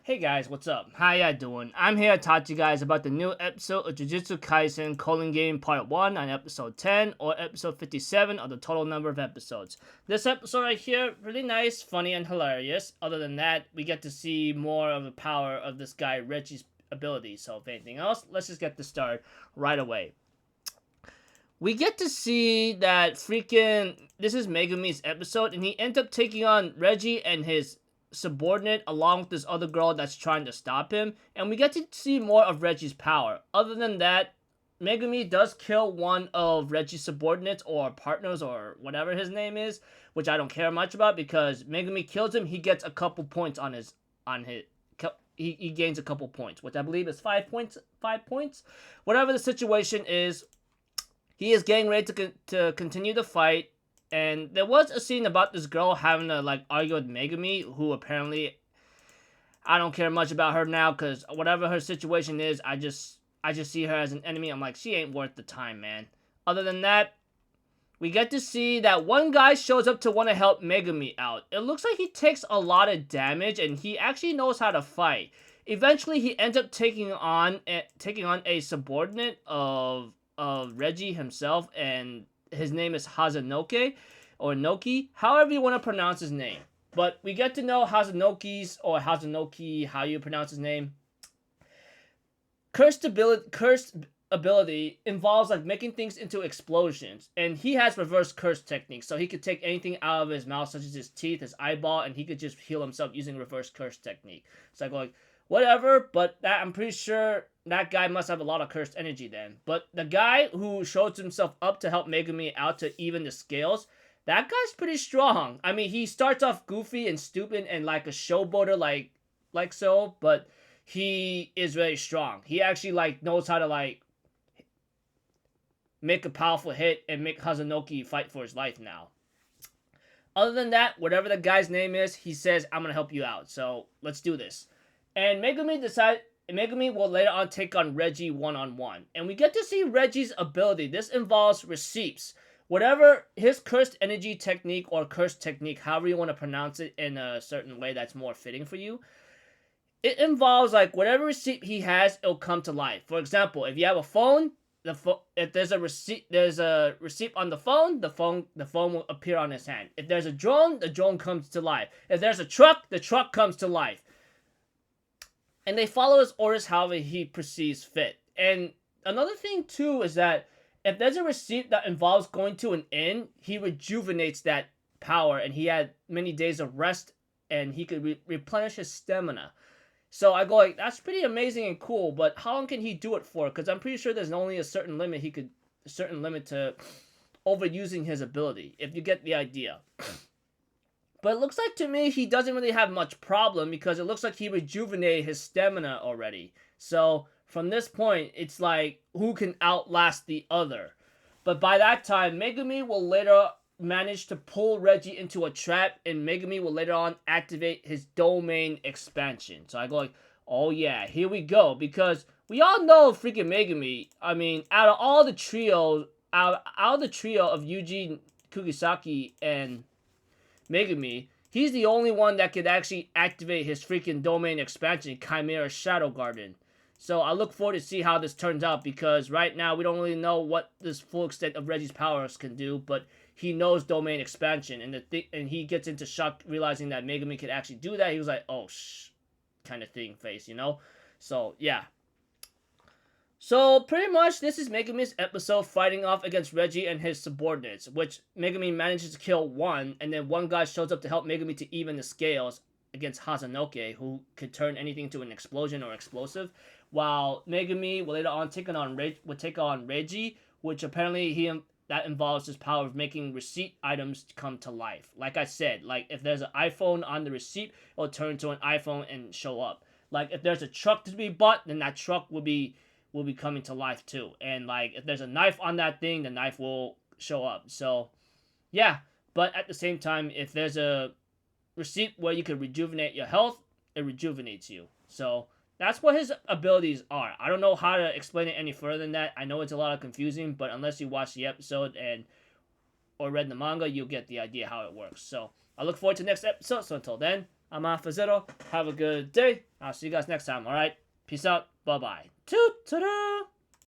Hey guys, what's up? How ya doing? I'm here to talk to you guys about the new episode of Jujutsu Kaisen Colon Game Part 1 on episode 10 or episode 57 of the total number of episodes. This episode right here, really nice, funny, and hilarious. Other than that, we get to see more of the power of this guy Reggie's ability. So if anything else, let's just get this started right away. We get to see that this is Megumi's episode, and he ends up taking on Reggie and his subordinate along with this other girl that's trying to stop him, and we get to see more of Reggie's power. Other than that, Megumi does kill one of Reggie's subordinates or partners or whatever his name is, which I don't care much about because Megumi kills him. He gets a couple points he gains a couple points, which I believe is 5 points. 5 points, whatever the situation is. He is getting ready to continue the fight. And there was a scene about this girl having to argue with Megumi, who apparently I don't care much about her now because whatever her situation is, I just see her as an enemy. I'm like, she ain't worth the time, man. Other than that, we get to see that one guy shows up to want to help Megumi out. It looks like he takes a lot of damage and he actually knows how to fight. Eventually, he ends up taking on a subordinate of Reggie himself, and his name is Hazanoke, or Noki, however you want to pronounce his name. But we get to know Hazanoki, how you pronounce his name. Cursed ability involves making things into explosions, and he has reverse curse techniques, so he could take anything out of his mouth, such as his teeth, his eyeball, and he could just heal himself using reverse curse technique. So I go whatever, but I'm pretty sure that guy must have a lot of cursed energy then. But the guy who shows himself up to help Megumi out to even the scales, that guy's pretty strong. I mean, he starts off goofy and stupid and like a showboater like so, but he is very strong. He actually knows how to make a powerful hit and make Hazanoki fight for his life now. Other than that, whatever the guy's name is, he says, I'm going to help you out. So let's do this. And Megumi will later on take on Reggie one-on-one. And we get to see Reggie's ability. This involves receipts. Whatever his cursed energy technique or cursed technique, however you want to pronounce it in a certain way that's more fitting for you. It involves whatever receipt he has, it'll come to life. For example, if you have a phone, if there's a receipt on the phone will appear on his hand. If there's a drone, the drone comes to life. If there's a truck, the truck comes to life. And they follow his orders however he perceives fit. And another thing, too, is that if there's a receipt that involves going to an inn, he rejuvenates that power. And he had many days of rest. And he could replenish his stamina. So I go that's pretty amazing and cool. But how long can he do it for? Because I'm pretty sure there's only a certain limit to overusing his ability. If you get the idea. But it looks like to me he doesn't really have much problem because it looks like he rejuvenated his stamina already. So from this point, it's who can outlast the other. But by that time, Megumi will later manage to pull Reggie into a trap, and Megumi will later on activate his domain expansion. So I go oh yeah, here we go. Because we all know freaking Megumi. I mean, out of the trio of Yuji, Kugisaki, and Megumi, he's the only one that could actually activate his freaking domain expansion, Chimera Shadow Garden. So I look forward to see how this turns out because right now we don't really know what this full extent of Reggie's powers can do, but he knows domain expansion, and he gets into shock realizing that Megumi could actually do that. He was like, oh, kind of thing face, you know? So, yeah. So, pretty much, this is Megumi's episode fighting off against Reggie and his subordinates, which Megumi manages to kill one, and then one guy shows up to help Megumi to even the scales against Hazanoke, who could turn anything to an explosion or explosive, while Megumi will later on take on Reggie, which apparently that involves his power of making receipt items come to life. Like I said, if there's an iPhone on the receipt, it'll turn into an iPhone and show up. If there's a truck to be bought, then that truck will be coming to life too. And if there's a knife on that thing, the knife will show up. So yeah, but at the same time, if there's a receipt where you can rejuvenate your health, it rejuvenates you. So that's what his abilities are. I don't know how to explain it any further than that. I know it's a lot of confusing, but unless you watch the episode or read the manga, you'll get the idea how it works. So I look forward to the next episode. So until then, I'm Afazero. Have a good day. I'll see you guys next time. All right. Peace out. Bye bye. Toot toot.